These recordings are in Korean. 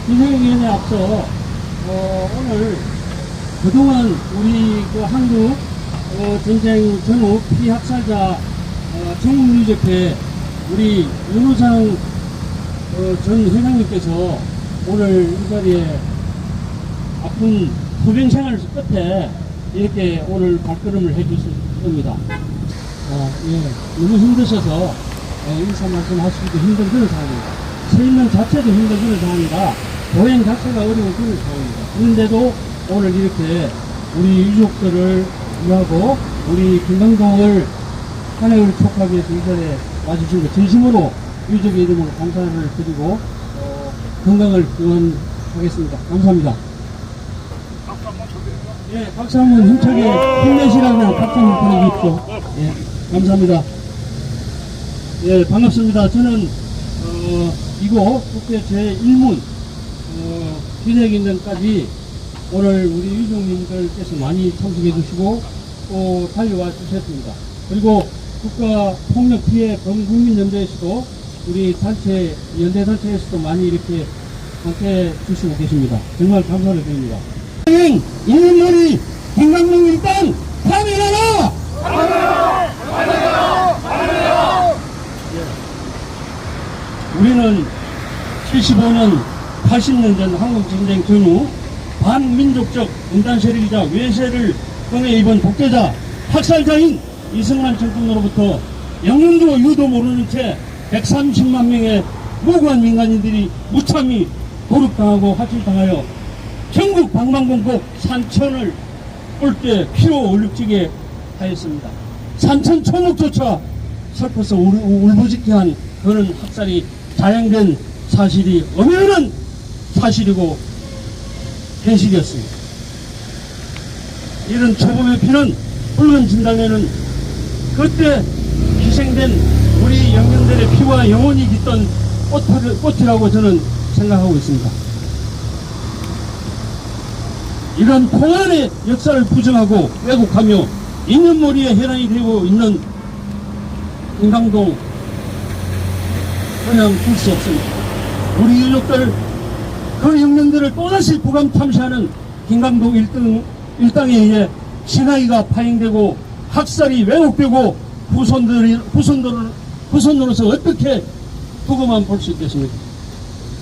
기생위원회 앞서 오늘 그동안 우리 그 한국 전쟁 전후 피학살자 전국유족회 우리 윤호상 전 회장님께서 오늘 이 자리에 아픈 소변 생활 끝에 이렇게 오늘 발걸음을 해주셨습니다. 예, 너무 힘드셔서 인사 말씀 하시기도 힘든 그런 상황입니다. 서 있는 자체도 힘든 그런 상황이다. 보행 자체가 어려운 그런 상황입니다. 그런데도 오늘 이렇게 우리 유족들을 위하고 우리 김강동을 한 해를 축하하기 위해서 이 자리에 와주신 것 진심으로 유족의 이름으로 감사를 드리고 건강을 기원하겠습니다. 감사합니다. 예, 박수 한번 힘차게 힘내시라고 박수 한번 보내주십시오. 예, 감사합니다. 예, 반갑습니다. 저는 이곳 국회 제1문 기획인전까지 오늘 우리 유족님들께서 많이 참석해 주시고 또 달려와 주셨습니다. 그리고 국가폭력피해 범국민연대에서도 우리 단체, 연대단체에서도 많이 이렇게 함께 주시고 계십니다. 정말 감사를 드립니다. 인민머리 김강동 일당 파면하라! 우리는 75년, 80년 전 한국전쟁 전후 반민족적 분단세력이자 외세를 통해 입은 독재자, 학살자인 이승만 정권으로부터 영웅도 유도 모르는 채 130만 명의 무고한 민간인들이 무참히 도륙당하고 학살당하여 전국 방방곡곡 산천을 꼴대 피로 울룩지게 하였습니다. 산천 초목조차 슬퍼서 울부짖게한 그런 학살이 자행된 사실이 엄연한 사실이고 현실이었습니다. 이런 초범의 피는 붉은 진단에는 그때 희생된 우리 영령들의 피와 영혼이 깃던 꽃이라고 저는 생각하고 있습니다. 이런 통안의 역사를 부정하고 왜곡하며 인연머리에 해당이 되고 있는 김강동 그냥 둘 수 없습니다. 우리 유족들 그 영령들을 또다시 부감 참시하는 김강동 일당에 의해 신하이가 파행되고 학살이 왜곡되고 후손으로서 어떻게 두고만 볼 수 있겠습니까?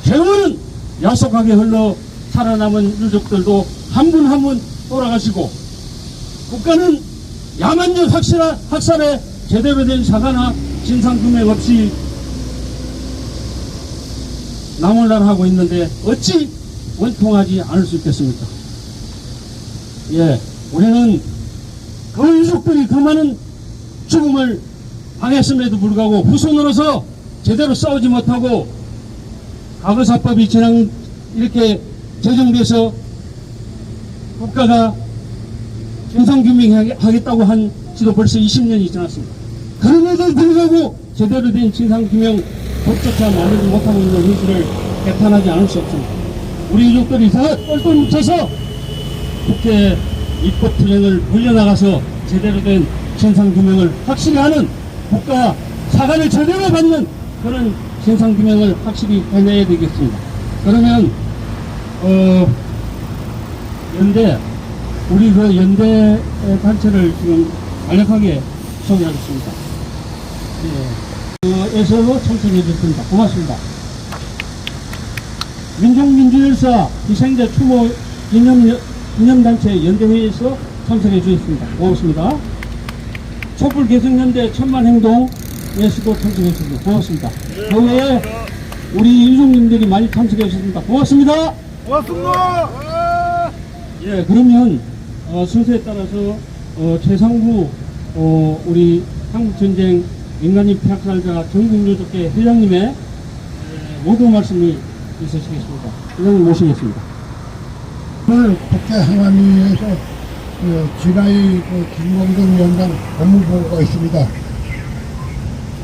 세월은 야속하게 흘러 살아남은 유족들도 한 분 한 분 돌아가시고 국가는 야만적 학살에 제대로 된 사과나 진상규명 없이 나몰라하고 있는데 어찌 원통하지 않을 수 있겠습니까? 예, 우리는 그 유족들이 그 많은 죽음을 당했음에도 불구하고 후손으로서 제대로 싸우지 못하고 과거사법이 이렇게 제정돼서 국가가 진상규명하겠다고 한 지도 벌써 20년이 지났습니다. 그럼에도 불구하고 제대로 된 진상규명 법조차 만들지 못하고 있는 현실을 개탄하지 않을 수 없습니다. 우리 유족들이 다 똘똘 뭉쳐서 국회 입법 투쟁을 벌려나가서 제대로 된 진상규명을 확실히 하는 국가 사과를 제대로 받는 그런 진상규명을 확실히 해내야 되겠습니다. 그러면 우리 그 연대 단체를 지금 간략하게 소개하겠습니다. 에서도 참석해 주셨습니다. 고맙습니다. 민족민주열사 희생자 추모 기념단체 연대회의에서 참석해 주셨습니다. 고맙습니다. 촛불개성연대 천만행동에서도 참석해 주셨습니다. 고맙습니다. 그 외에 우리 유족님들이 많이 참석해 주셨습니다. 고맙습니다. 고맙습니다. 예, 그러면 순서에 따라서 최상구 우리 한국전쟁 민간인 피학살자 전국유족회 회장님의 모두 말씀이 있으시겠습니다. 회장님 모시겠습니다. 오늘 국회 항암위에서 진화의 김광동 위원장 법무보고가 있습니다.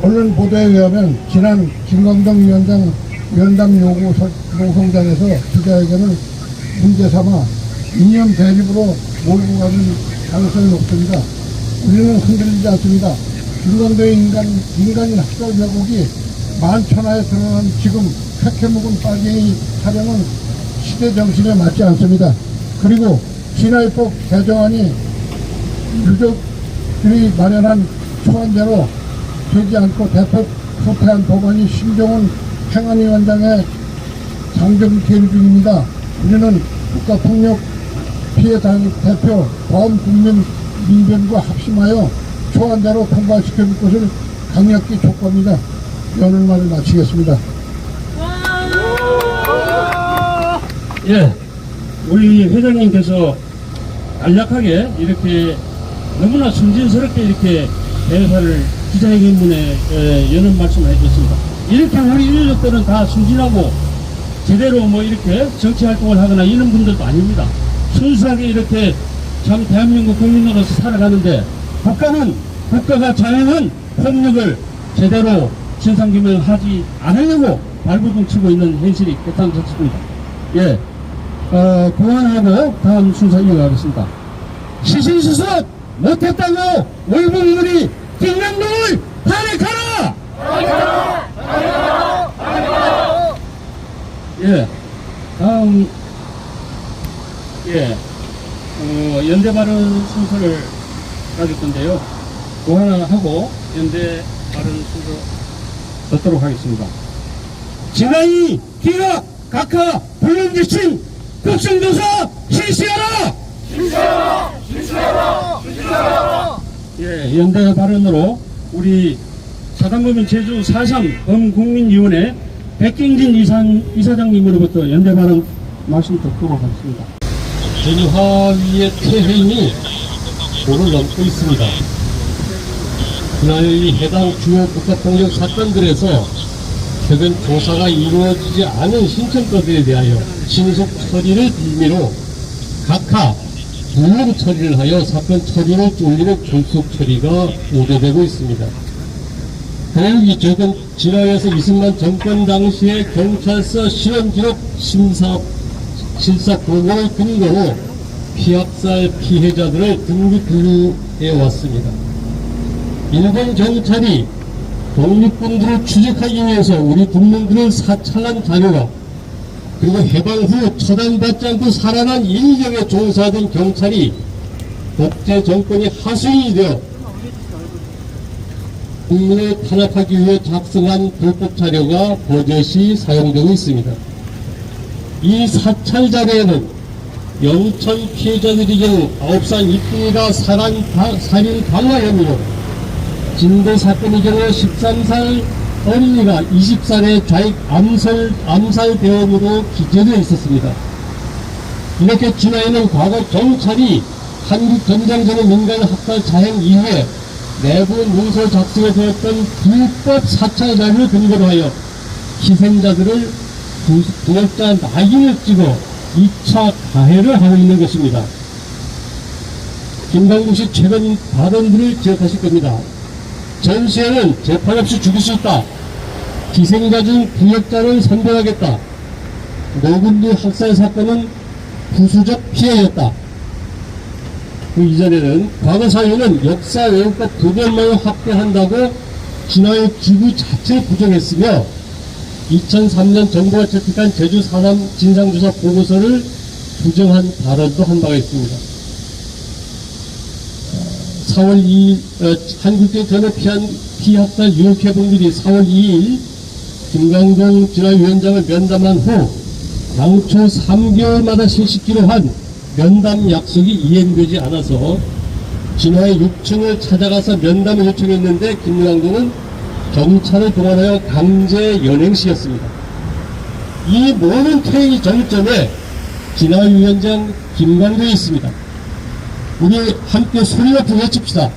언론 보도에 의하면 지난 김광동 위원장 면담 요구 농성장에서 기자회견을 문제삼아 이념 대립으로 몰고 가는 가능성이 높습니다. 우리는 흔들리지 않습니다. 김광동의 민간인 학살 왜곡이 만천하에 드러난 지금 팩해 묵은 빨갱이 사령은 시대 정신에 맞지 않습니다. 그리고 진화입법 개정안이 유족들이 마련한 초안대로 되지 않고 대폭 후퇴한 법안이 신종훈 행안위원장의 장정 계류 중입니다. 우리는 국가폭력 피해 대표 범국민민변과 합심하여 초안대로 통과시켜줄 것을 강력히 촉구합니다. 오늘 말을 마치겠습니다. 예, 우리 회장님께서 간략하게 이렇게 너무나 순진스럽게 이렇게 대사를 기자회견문에 여는 말씀을 해주셨습니다. 이렇게 우리 인력들은 다 순진하고 제대로 뭐 이렇게 정치 활동을 하거나 이런 분들도 아닙니다. 순수하게 이렇게 참 대한민국 국민으로서 살아가는데 국가가 자행한 폭력을 제대로 진상규명하지 않으려고 발버둥 치고 있는 현실이 개탄스럽습니다. 예, 그만하고 다음 순서 이어가겠습니다. 시신수습 못했다고 월북물이 김남동을 탄핵하라! 예, 다음 연대 발언 순서를 가질 건데요. 그거 하나 하고 연대 발언 순서 듣도록 하겠습니다. 진화이 기각 각하 불능지침 국정조사 실시하라! 예, 연대 발언으로 우리 사단법인 제주 4.3 범국민위원회 백경진 이사장님으로부터 연대 발언 말씀 듣도록 하겠습니다. 진화위의 퇴행이 도를 넘고 있습니다. 그날 이 해당 주요 국가폭력 사건들에서 최근 조사가 이루어지지 않은 신청건들에 대하여 신속 처리를 빌미로 각하 불능 처리를 하여 사건 처리를 쫄리는 졸속 처리가 우려되고 있습니다. 교육이 최근 진화에서 이승만 정권 당시의 경찰서 실험기록 실사 보고를 근거로 피학살 피해자들을 등급 분류해 왔습니다. 일본 경찰이 독립군들을 추적하기 위해서 우리 군민들을 사찰한 자료가 그리고 해방 후 처단받지 않고 살아난 일경에 종사된 경찰이 독재 정권이 하수인이 되어 국민을 탄압하기 위해 작성한 불법 자료가 버젓이 사용되고 있습니다. 이 사찰 자료에는 영천 피해자들이 경우 9살 이쁜이가 살인 강화 혐의로 진도 사건의 경우 13살 어린이가 20살의 좌익 암살 대원으로 기재되어 있었습니다. 이렇게 진화에는 과거 경찰이 한국 전쟁 전의 민간 학살 자행 이후에 내부 문서 작성에 되었던 불법 사찰 자료를 근거로 하여 희생자들을 부역자 낙인을 찍어 2차 가해를 하고 있는 것입니다. 김강국 씨 최근 발언들을 기억하실 겁니다. 전시에는 재판 없이 죽일 수 있다. 희생자 중 부역자를 선별하겠다. 노군리 학살 사건은 부수적 피해였다. 그 이전에는 과거 사유는 역사 왜곡과 도변만을 확대한다고 진화의 기부 자체를 부정했으며 2003년 정부가 채택한 제주 4.3 진상조사 보고서를 부정한 발언도 한 바가 있습니다. 4월 2일 한국대 전에 피학살 유혹해본들이 4월 2일 김강동 진화위원장을 면담한 후 당초 3개월마다 실시키로 한 면담 약속이 이행되지 않아서 진화의 6층을 찾아가서 면담을 요청했는데 김강동은 경찰을 동원하여 강제 연행시켰습니다. 이 모든 퇴행의 정점에 진화위원장 김강동이 있습니다. 우리 함께 소리 높이 외칩시다.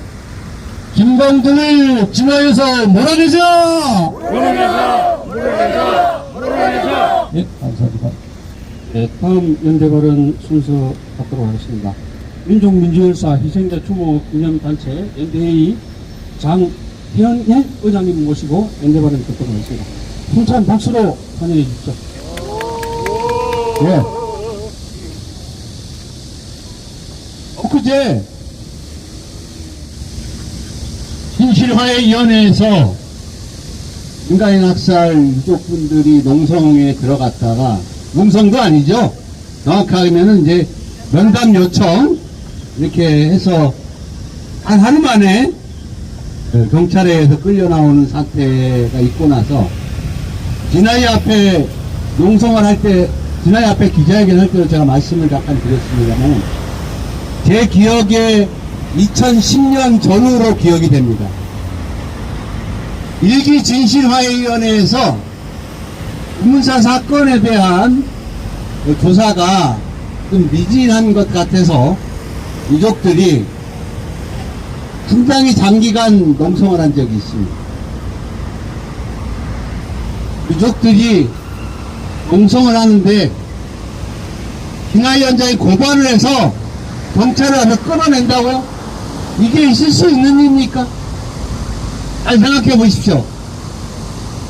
김강동을 진화에서 몰아내자! 몰아내자! 예, 감사합니다. 네, 다음 연대 발언 순서 갖도록 하겠습니다. 민족민주열사 희생자 추모 기념단체 연대회의 장현일 의장님 모시고 연대 발언 듣도록 하겠습니다. 힘찬 박수로 환영해 주십시오. 예. 엊그제 신실화의위원회에서 민간인 학살 유족분들이 농성에 들어갔다가 농성도 아니죠. 정확하게는 이제 면담 요청 이렇게 해서 한 하루 만에 경찰에서 끌려 나오는 사태가 있고 나서 진아이 앞에 농성을 할 때, 진아이 앞에 기자회견 할 때도 제가 말씀을 잠깐 드렸습니다만 제 기억에 2010년 전후로 기억이 됩니다. 일기 진실화해위원회에서 우문사 사건에 대한 조사가 좀 미진한 것 같아서 유족들이 상당히 장기간 농성을 한 적이 있습니다. 유족들이 농성을 하는데 김하희 원장이 고발을 해서 경찰에 와서 끌어낸다고요? 이게 있을 수 있는 일입니까? 잘 생각해 보십시오.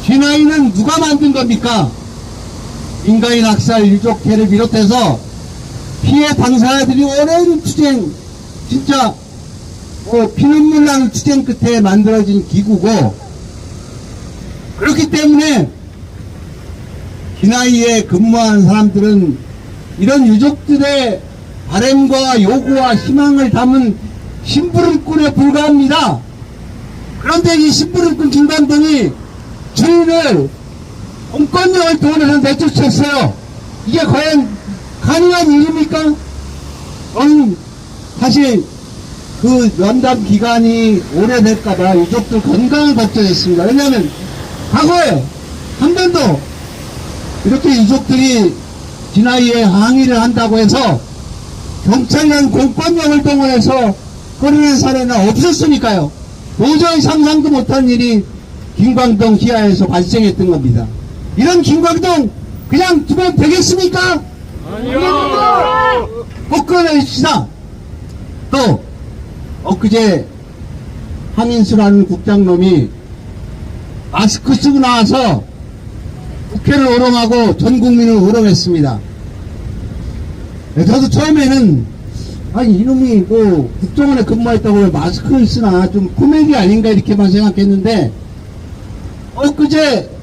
김하희는 누가 만든 겁니까? 인가인 학살 유족회를 비롯해서 피해 당사자들이 오랜 투쟁, 진짜 피눈물 나는 투쟁 끝에 만들어진 기구고, 그렇기 때문에 기나이에 근무하는 사람들은 이런 유족들의 바램과 요구와 희망을 담은 심부름꾼에 불과합니다. 그런데 이 심부름꾼 김관동이 주인을 공권력을 동원해서 내쫓았어요. 이게 과연 가능한 일입니까? 저는 사실 그 면담 기간이 오래될까봐 유족들 건강을 걱정했습니다. 왜냐하면 과거에 한 번도 이렇게 유족들이 기나이에 항의를 한다고 해서 경찰이라는 공권력을 동원해서 끌어낸 사례는 없었으니까요. 도저히 상상도 못한 일이 김광동 희야에서 발생했던 겁니다. 이런 김광동 그냥 두면 되겠습니까? 아니요. 꼭 끌어내십시다. 또 엊그제 황인수라는 국장놈이 마스크 쓰고 나와서 국회를 오롱하고 전 국민을 오롱했습니다. 저도 처음에는 아니 이놈이 뭐 국정원에 근무했다고 왜 마스크를 쓰나 좀 코미디 아닌가 이렇게만 생각했는데 엊그제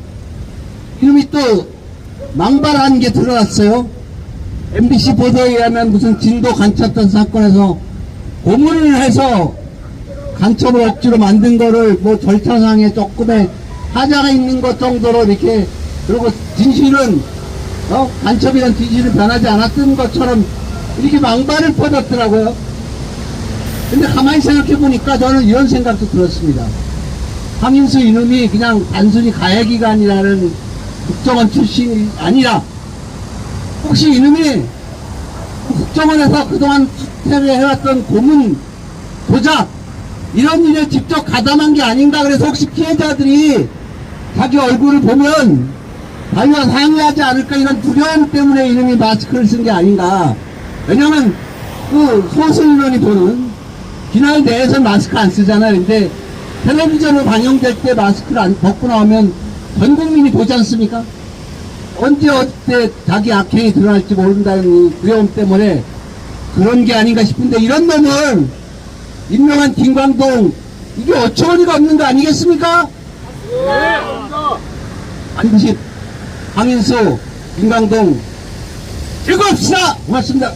이놈이 또 망발한 게 드러났어요. MBC 보도에 의하면 무슨 진도 간첩단 사건에서 고문을 해서 간첩을 억지로 만든 거를 뭐 절차상에 조금의 하자가 있는 것 정도로 이렇게, 그리고 진실은 간첩이란 진실은 변하지 않았던 것처럼 이렇게 망발을 퍼졌더라고요. 근데 가만히 생각해 보니까 저는 이런 생각도 들었습니다. 황인수 이놈이 그냥 단순히 가해기관이라는 국정원 출신이 아니라 혹시 이놈이 국정원에서 그동안 수태를 해왔던 고문, 조작 이런 일에 직접 가담한 게 아닌가. 그래서 혹시 피해자들이 자기 얼굴을 보면 자기와 상의하지 않을까 이런 두려움 때문에 이놈이 마스크를 쓴 게 아닌가. 왜냐면 그 소수인원이 보는 기나이 내에서 마스크 안 쓰잖아요. 근데 텔레비전으로 방영될 때 마스크를 안 벗고 나오면 전 국민이 보지 않습니까? 언제 어때 자기 악행이 드러날지 모른다는 두려움 때문에 그런 게 아닌가 싶은데, 이런 놈을 임명한 김광동 이게 어처구니가 없는 거 아니겠습니까? 네. 반드시 황인수, 김광동 즐겁시다. 고맙습니다.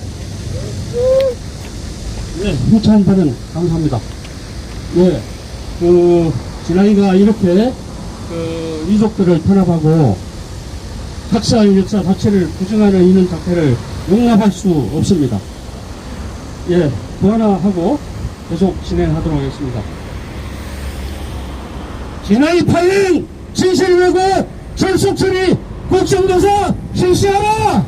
네, 힘찬 반응 감사합니다. 예, 진아이가 이렇게 유족들을 탄압하고 학살 역사 자체를 부정하는 이런 자체를 용납할 수 없습니다. 예, 또 하나 하고 계속 진행하도록 하겠습니다. 진아이 파행 진실 왜고 절속 처리 국정조사 실시하라!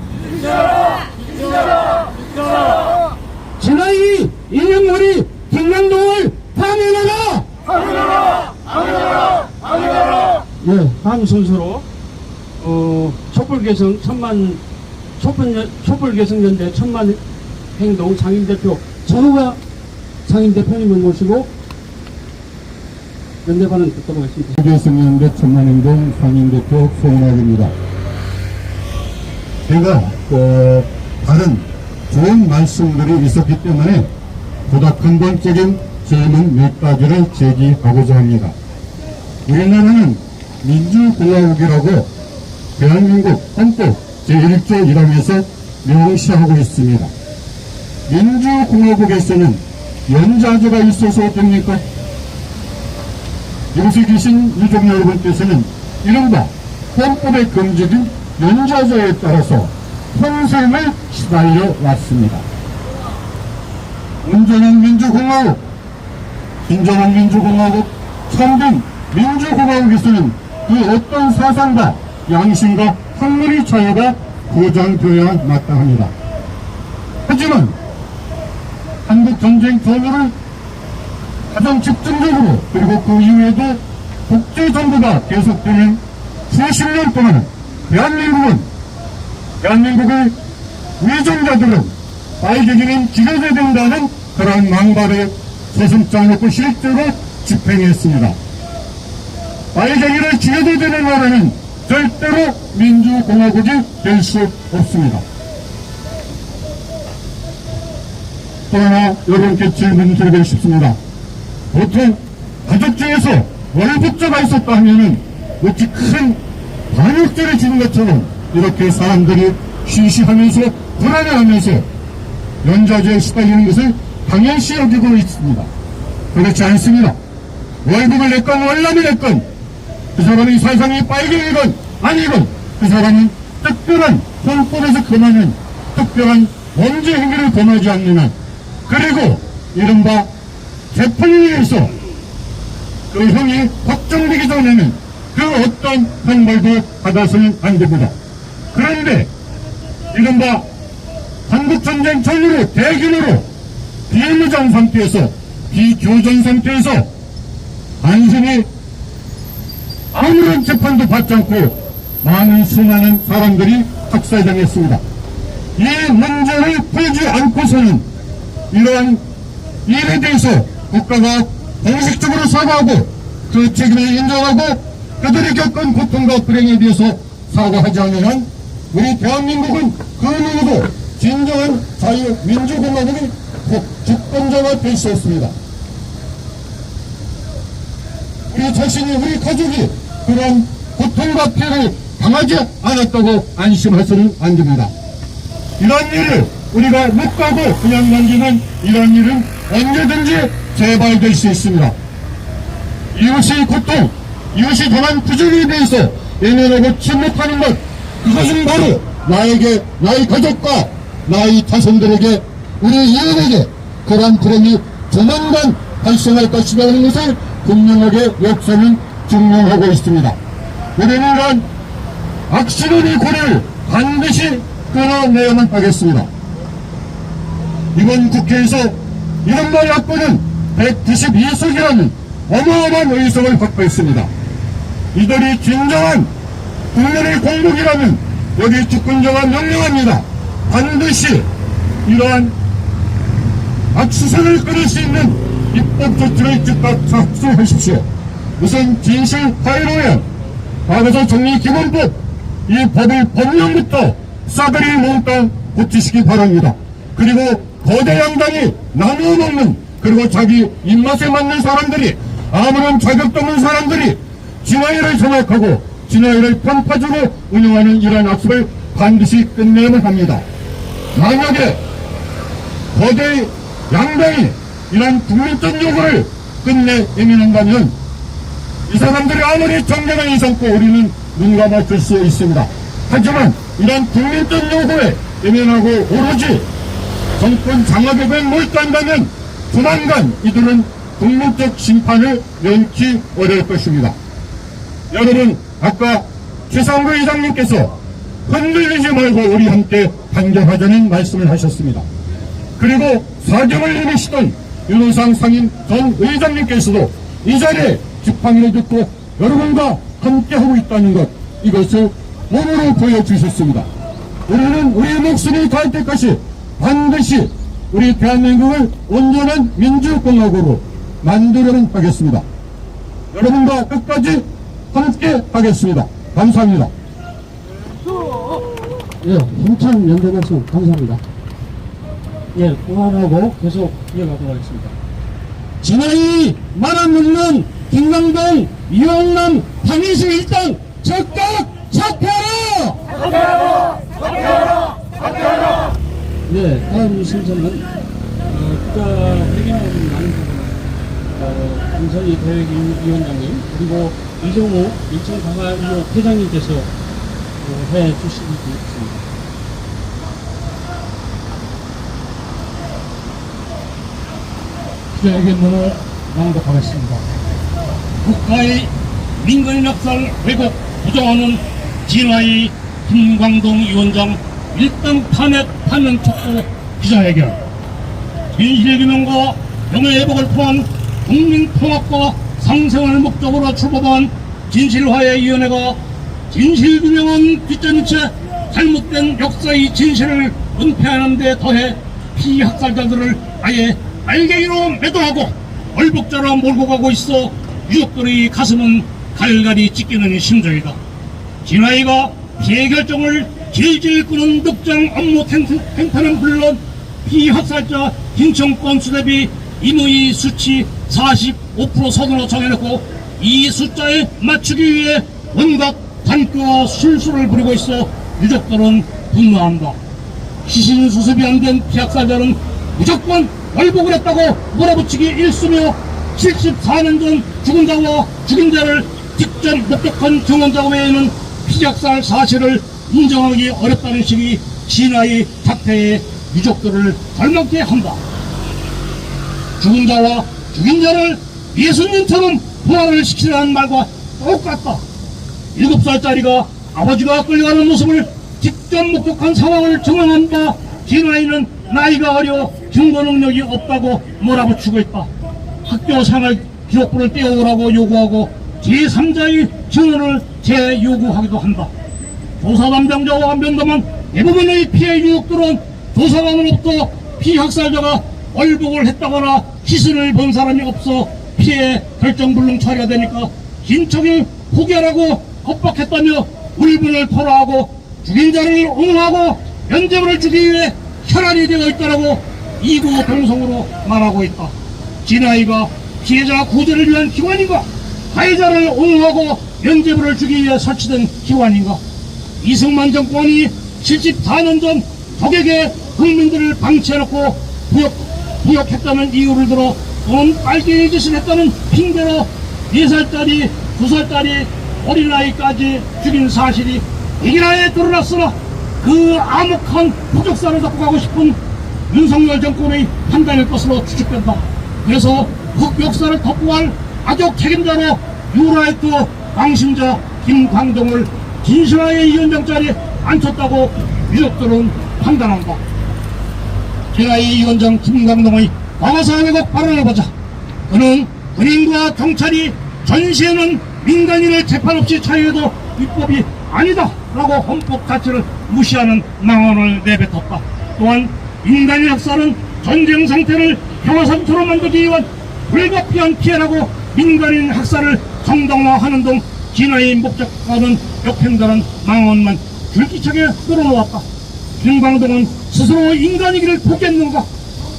진아이 인형머리 김광동을 파면하라! 예, 다음 순서로 촛불개성연대 천만 행동 상임대표 전우가 상임대표님을 모시고 연대 발언 듣도록 하겠습니다. 촛불개성연대 천만행동 상임대표 송은학입니다. 제가 다른 좋은 말씀들이 있었기 때문에 보다 근본적인 질문 몇 가지를 제기하고자 합니다. 우리나라는 민주공화국이라고 대한민국 헌법 제1조 1항에서 명시하고 있습니다. 민주공화국에서는 연좌제가 있어서 됩니까? 여기서 계신 유족 여러분께서는 이른바 헌법에 금지된 연좌제에 따라서 평생을 시달려 왔습니다. 온전한 민주공화국, 진정한 민주공화국, 참된 민주공화국에서는 그 어떤 사상과 양심과 학문의 자유가 보장되어야 마땅합니다. 하지만 한국전쟁 전후를 가장 집중적으로 그리고 그 이후에도 국제정부가 계속되는 수십 년 동안 대한민국의 위정자들은 빨갱이는 죽여야 된다는 그런 망발에 서슴지 놓고 실제로 집행했습니다. 빨갱이를 죽여야 되는 나라는 절대로 민주공화국이 될 수 없습니다. 또 하나 여러분께 질문 드리고 싶습니다. 보통 가족 중에서 월북자가 있었다 하면은 마치 큰 반역죄를 지는 것처럼 이렇게 사람들이 쉬쉬하면서 불안해하면서 연좌제에 시달리는 것을 당연시 여기고 있습니다. 그렇지 않습니다. 월북을 냈건 월남을 냈건 그 사람의 사상이 빨갱이건 아니건 그 사람은 특별한 헌법에서 금하는 특별한 범죄 행위를 범하지 않는 한 그리고 이른바 재판에 의해서 그 형이 확정되기 전에는 그 어떤 형벌도 받아서는 안 됩니다. 그런데 이른바 한국전쟁 전후로 대규모로 비무장 상태에서 비교전 상태에서 단순히 아무런 재판도 받지 않고 많은 수많은 사람들이 학살당했습니다. 이 문제를 풀지 않고서는 이러한 일에 대해서 국가가 공식적으로 사과하고 그 책임을 인정하고 그들이 겪은 고통과 불행에 대해서 사과하지 않으면 우리 대한민국은 그 누구도 진정한 자유민주공화국이 주권자가 될 수 없습니다. 우리 자신이 우리 가족이 그런 고통과 피해를 당하지 않았다고 안심해서는 안 됩니다. 이런 일을 우리가 묵과고 그냥 넘기는 이런 일은 언제든지 재발될 수 있습니다. 이웃의 고통, 이웃이 당한 부정에 대해서 외면하고 침묵하는 것, 그것은 바로 나에게, 나의 가족과 나의 자손들에게, 우리 이웃에게 그러한 불행이 조만간 발생할 것이라는 것을 분명하게 역사는 증명하고 있습니다. 우리는 이런 악시론의 고리를 반드시 끊어내야만 하겠습니다. 이번 국회에서 이른바 야권은 192석이라는 어마어마한 의석을 확보했습니다. 이들이 진정한 국민의 공복이라면 여기 주권자가 명령합니다. 반드시 이러한 악수선을 끊을 수 있는 입법 조치를 즉각 착수하십시오. 우선 진실 화해로연, 과거사 정리기본법, 이 법의 법령부터 싸그리 몽땅 고치시기 바랍니다. 그리고 거대 양당이 나누어 먹는, 그리고 자기 입맛에 맞는 사람들이, 아무런 자격도 없는 사람들이 진화율을 장악하고 진화율을 편파적으로 운영하는 이러한 악습을 반드시 끝내야만 합니다. 만약에 거대 양당이 이러한 국민적 요구를 끝내 예민한다면 이 사람들이 아무리 정쟁을 이삼고 우리는 눈 감아줄 수 있습니다. 하지만 이러한 국민적 요구에 예민하고 오로지 정권 장악에 몰두한다면 조만간 이들은 국민적 심판을 면치 어려울 것입니다. 여러분, 아까 최상구 의장님께서 흔들리지 말고 우리 함께 단결하자는 말씀을 하셨습니다. 그리고 사경을 이루시던 윤호상 상임 전 의장님께서도 이 자리에 지팡이를 듣고 여러분과 함께하고 있다는 것, 이것을 몸으로 보여주셨습니다. 우리는 우리의 목숨이 닿을 때까지 반드시 우리 대한민국을 온전한 민주공화국으로 만들어는 하겠습니다. 여러분과 끝까지 함께 하겠습니다. 감사합니다. 예, 힘찬 연대 말씀 감사합니다. 예, 그만하고 계속 이어가도록 하겠습니다. 진화이 말아먹는 김강동, 이용남, 당일시 일당 적극 사퇴하라! 사퇴하라! 사퇴하라! 사퇴하라! 네, 다음 순서는 국가 회계원 김선희 대회위원장님 그리고 이종호 인천광화유업 회장님께서 해 주시겠습니다. 기자회견문을 낭독하겠습니다. 국가의 민간인 학살 왜곡 부정하는 진화의 김광동 위원장 일당 탄핵 판명 촉구 기자회견. 진실규명과 명예회복을 통한 국민통합과 상생을 목적으로 출범한 진실화해위원회가 진실규명은 뒷전인 채 잘못된 역사의 진실을 은폐하는 데 더해 피학살자들을 아예 알갱이로 매도하고 얼복자로 몰고 가고 있어 유족들의 가슴은 갈갈이 찢기는 심정이다. 진화이가 피해 결정을 질질 끄는 늑장 업무 행태는 물론 피학살자 신청 건수 대비 임의 수치 45% 선으로 정해놓고 이 숫자에 맞추기 위해 온갖 단교와 술수를 부리고 있어 유족들은 분노한다. 시신 수습이 안 된 피학살자는 무조건 월복을 했다고 몰아붙이기 일쑤며 74년 전 죽은 자와 죽인 자를 직접 목격한 경험자 외에는 피작살 사실을 인정하기 어렵다는 식이 진화의 작태에 유족들을 절망케 한다. 죽은 자와 죽인 자를 예수님처럼 부활을 시키라는 말과 똑같다. 7살짜리가 아버지가 끌려가는 모습을 직접 목격한 상황을 증언한 바 진화인은 나이가 어려 증거 능력이 없다고 몰아붙이고 있다. 학교 생활 기록부를 떼어오라고 요구하고 제3자의 증언을 재요구하기도 한다. 조사 담당자와 면담한 대부분의 피해 유족들은 조사관으로부터 피학살자가 월복을 했다거나 시신을 본 사람이 없어 피해 결정불능 처리가 되니까 신청을 포기하라고 겁박했다며 울분을 토로하고 죽인 자를 옹호하고 면죄부를 주기 위해 혈안이 되어 있다라고 이구동성으로 말하고 있다. 진아이가 피해자 구제를 위한 기관인가? 가해자를 옹호하고 면죄부를 주기 위해 설치된 기관인가? 이승만 정권이 74년 전 적에게 국민들을 방치해놓고 부역했다는 이유를 들어 돈 빨갱이 짓을 했다는 핑계로 4살짜리, 2살짜리 어린아이까지 죽인 사실이 이기나에 드러났으나 그 암흑한 부족사를 덮고 가고 싶은 윤석열 정권의 판단일 것으로 추측된다. 그래서 흑역사를 덮고갈 악역 책임자로 유라이트 망신자 김광동을 진실화의 위원장 자리에 앉혔다고 유족들은 판단한다. 진화의 위원장 김광동의 과거사 왜곡 발언을 보자. 그는 군인과 경찰이 전시에는 민간인을 재판 없이 처리해도 위법이 아니다 라고 헌법 자체를 무시하는 망언을 내뱉었다. 또한 민간인 학살은 전쟁 상태를 평화상처로 만들기 위한 불가피한 피해라고 민간인 학살을 정당화하는 등 진화의 목적과는 역행자는 망언만 줄기차게 끌어놓았다. 김광동은 스스로 인간이기를 포기했는가?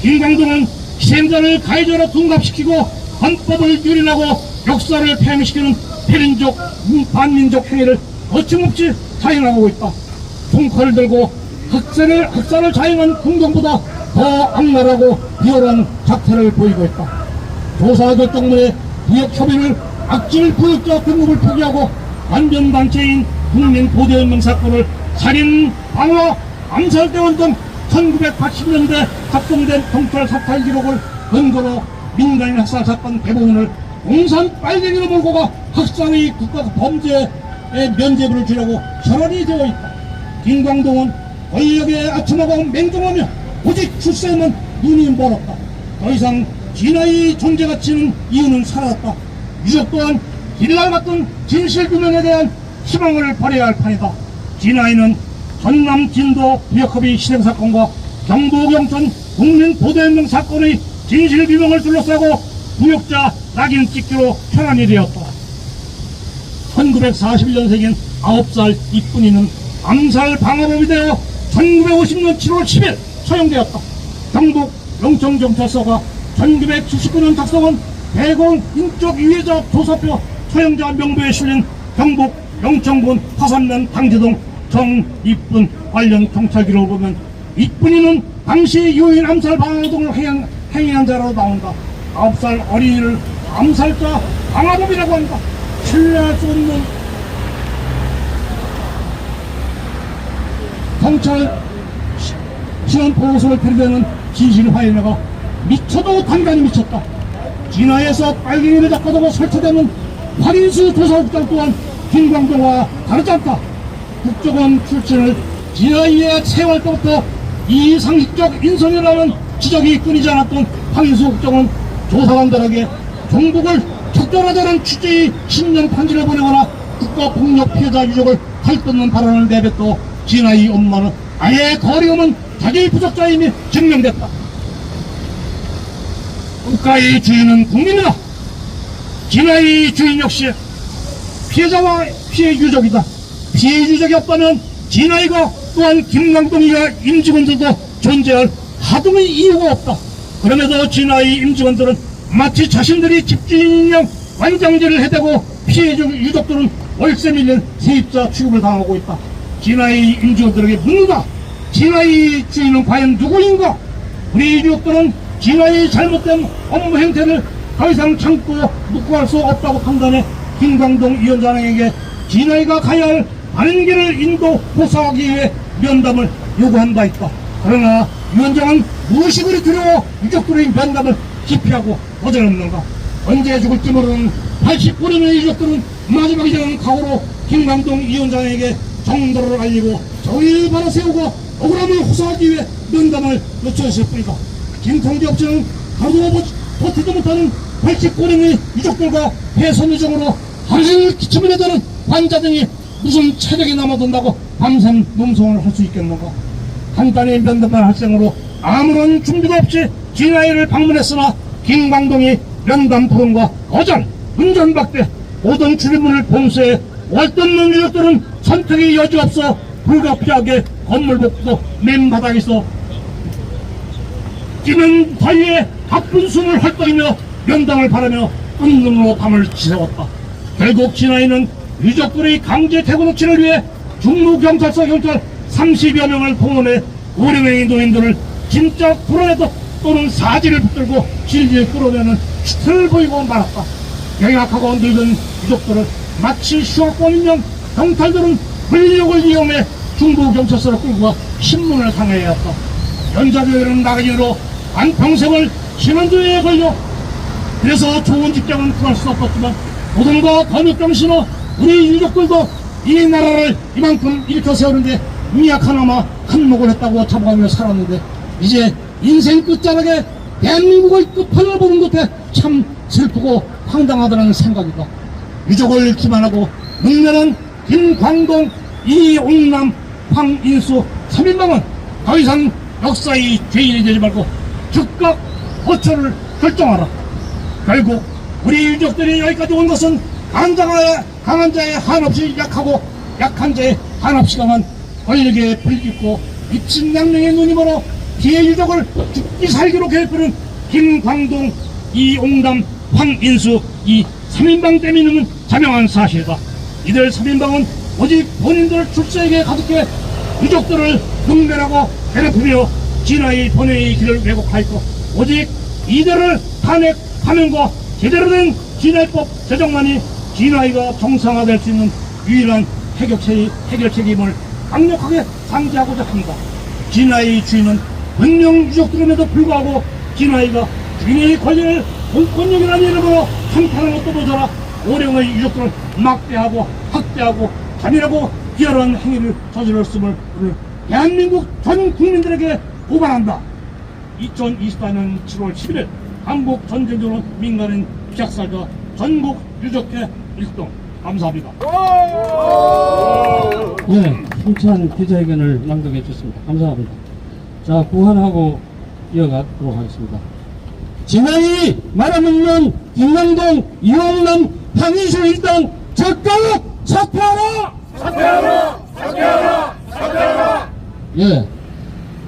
김광동은 희생자를 가해자로 둔갑시키고 헌법을 유린하고 역사를 폐미시키는 패민족, 반민족 행위를 거침없이 자행하고 있다. 총칼을 들고 흑살을 자행한 공동보다 더 악랄하고 비열한 작태를 보이고 있다. 조사 결정문에 부역협의를 악질 부역자 등급을 포기하고 반변단체인 국민보도연맹 사건을 살인, 방화, 암살대원 등 1980년대 작성된 경찰 사찰 기록을 근거로 민간인 학살 사건 대부분을 공산 빨갱이로 몰고 가 학살의 국가 범죄에 면죄부를 주려고 혈안이 되어 있다. 김광동은 권력에 아첨하고 맹종하며 오직 출세에만 눈이 멀었다. 더 이상 진화의 존재 가치는 이유는 사라졌다. 유족 또한 길날 같은 진실규명에 대한 희망을 버려야 할 판이다. 진화이는 전남 진도 부역합의 실행사건과 경북영천 국민보도연맹 사건의 진실규명을 둘러싸고 부역자 낙인 찍기로 혈안이 되었다. 1941년 생긴 9살 이쁜이는 암살 방어범이 되어 1950년 7월 10일 처형되었다. 경북 영천경찰서가 1979년 작성한 대공 인적 유해자 조사표 처형자 명부에 실린 경북 영천군 화산면 당지동 정이쁜 관련 경찰 기록을 보면 이뿐이는 당시 유인 암살 방화 등을 행위한 자로 나온다. 9살 어린이를 암살자 방화범이라고 한다. 신뢰할 수 없는 경찰 신원 보고서를 들이대는 진실 화해자가 미쳐도 단단히 미쳤다. 진화에서 빨갱이를 잡아두고 설치되는 화린수 조사국장 또한 김광동과 다르지 않다. 국정원 출신을 진화의 채월 때부터 이상식적 인선이라는 지적이 끊이지 않았던 황인수 국정원 조사관들에게 종북을 척결하자는 취지의 신년 편지를 보내거나 국가폭력 피해자 유족을 헐뜯는 발언을 내뱉고 진화의 엄마는 아예 거리 없는 자기 부적자임이 증명됐다. 국가의 주인은 국민이다. 진화의 주인 역시 피해자와 피해 유족이다. 피해 유족이 없다면 진화이가 또한 김광동이와 임직원들도 존재할 하등의 이유가 없다. 그럼에도 진화의 임직원들은 마치 자신들이 집주인형 완장질을 해대고 피해 유족들은 월세 밀린 세입자 취급을 당하고 있다. 진화의 임직원들에게 묻는다. 진화의 주인은 과연 누구인가? 우리 유족들은 진화의 잘못된 업무 행태를 더 이상 참고 묵고할 수 없다고 판단해 김광동 위원장에게 진화이가 가야 할 바른 길을 인도 보수하기 위해 면담을 요구한 바 있다. 그러나 위원장은 무엇이 그리 두려워 유족들의 면담을 기피하고 거절했는가? 언제 죽을지 모르는 89년의 유족들은 마지막이라는 각오로 김광동 위원장에게 정도를 알리고 정의를 바로 세우고 억울함을 호소하기 위해 면담을 요청했을 뿐이다. 김통지 업체는 하루도 버티지 못하는 89년의 유족들과 폐선 유족으로 하루를 기침을 해대는 환자 등이 무슨 체력이 남아돈다고 밤샘 농성을 할 수 있겠는가? 간단히 면담만 할 생으로 아무런 준비도 없이 진화이를 방문했으나 김광동이 면담 토론과 거절, 운전박대, 모든 출입문을 봉쇄해 월등는 유족들은 선택의 여지가 없어 불가피하게 건물 복도 맨바닥에서 뛰는 사이에 가쁜 숨을 헐떡이며 면담을 바라며 은능으로 밤을 지새웠다. 결국 진화이는 유족들의 강제 퇴근 조치를 위해 중무경찰서 경찰 30여 명을 동원해 고령의 노인들을 진짜 풀어내도 또는 사지를 붙들고 질질 끌어내는 시트를 보이고 말았다. 영약하고 늙은 유족들을 마치 휴학권인형 경찰들은 권력을 이용해 중부경찰서로 끌고 와 신문을 상해야 했다. 연자교회는 나가기로 안평생을 신원조회에 걸려 그래서 좋은 직장은 구할 수 없었지만 노동과 권익정신으로 우리 유족들도 이 나라를 이만큼 일으켜 세우는데 미약 하나마 큰 목을 했다고 자부하며 살았는데 이제 인생 끝자락에 대한민국의 끝판을 보는 것에 참 슬프고 황당하다는 생각이다. 유족을 기만하고 능멸한 김광동, 이옥남, 황인수 3인방은 더 이상 역사의 죄인이 되지 말고 즉각 호처를 결정하라. 결국 우리 유족들이 여기까지 온 것은 강한 자의 한없이 약하고 약한 자의 한없이 강한 권력에 불깃고 미친 양명의 누님으로 피해 유족을 죽기 살기로 괴롭히는 김광동, 이옥남, 황인수 이 3인방 때문이는 자명한 사실이다. 이들 3인방은 오직 본인들 출세에게 가득해 유족들을 능멸하고 괴롭히며 진화의 번뇌의 길을 왜곡하였고 오직 이들을 탄핵하면과 제대로 된 진화법 제정만이 진화의가 정상화될 수 있는 유일한 해결 책임을 강력하게 상기하고자 합니다. 진화의 주인은 분명 유족들임에도 불구하고 진화의가 주인의 권리를 공권력이라는 이름으로 한탄한 것도 모자라 오령의 유족들을 막대하고 학대하고 잔인하고 비열한 행위를 저질렀음을 대한민국 전 국민들에게 고발한다. 2024년 7월 11일 한국 전쟁으로 민간인 피학살자 전국 유족회 일동 감사합니다. 네, 힘찬 기자회견을 낭독해 주셨습니다. 감사합니다. 자, 구한하고 이어가도록 하겠습니다. 진화이 말아먹는 김광동, 이옥남, 황인수 일당 적극 사퇴하라! 사퇴하라! 사퇴하라! 사퇴하라! 예,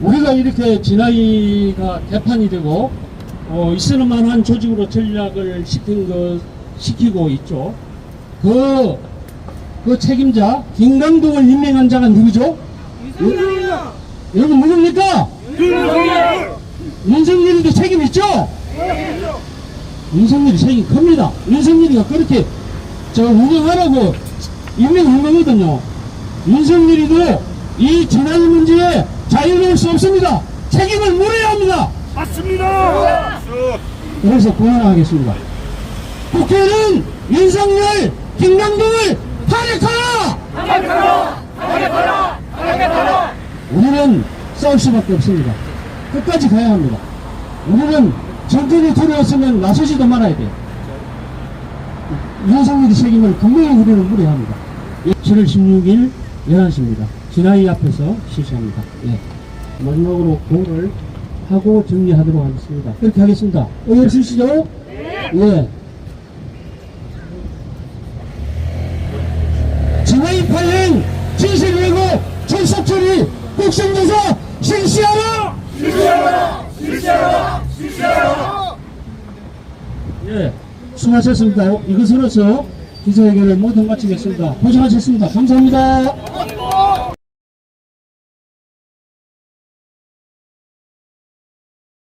우리가 이렇게 진화이가 개판이 되고 있을 만한 조직으로 전략을 시키고 있죠. 그 책임자 김광동을 임명한 자가 누구죠? 여러분 누굽니까? 윤석열이도 책임 있죠? 윤석열이 책임 큽니다. 윤석열이가 그렇게 운영하라고 임명한 거거든요. 윤석열이도 이 재난 문제에 자유로울 수 없습니다. 책임을 물어야 합니다. 맞습니다. 그래서 공언하겠습니다. 국회는 윤석열, 김강동을 탄핵하라! 우리는 싸울 수밖에 없습니다. 끝까지 가야 합니다. 우리는 정권이 들어왔으면 나서지도 말아야 돼요. 윤석열의 책임을 분명히 우리는 물어야 합니다. 7월 16일 11시입니다. 진화이 앞에서 실시합니다. 예. 마지막으로 공을 하고 정리하도록 하겠습니다. 그렇게 하겠습니다. 의견 주시죠? 예. 진화이 파행, 진실왜곡, 전사처리, 국정조사 실시하라! 예, 수고하셨습니다. 이것으로서 기자회견을 모두 마치겠습니다. 고생하셨습니다. 감사합니다.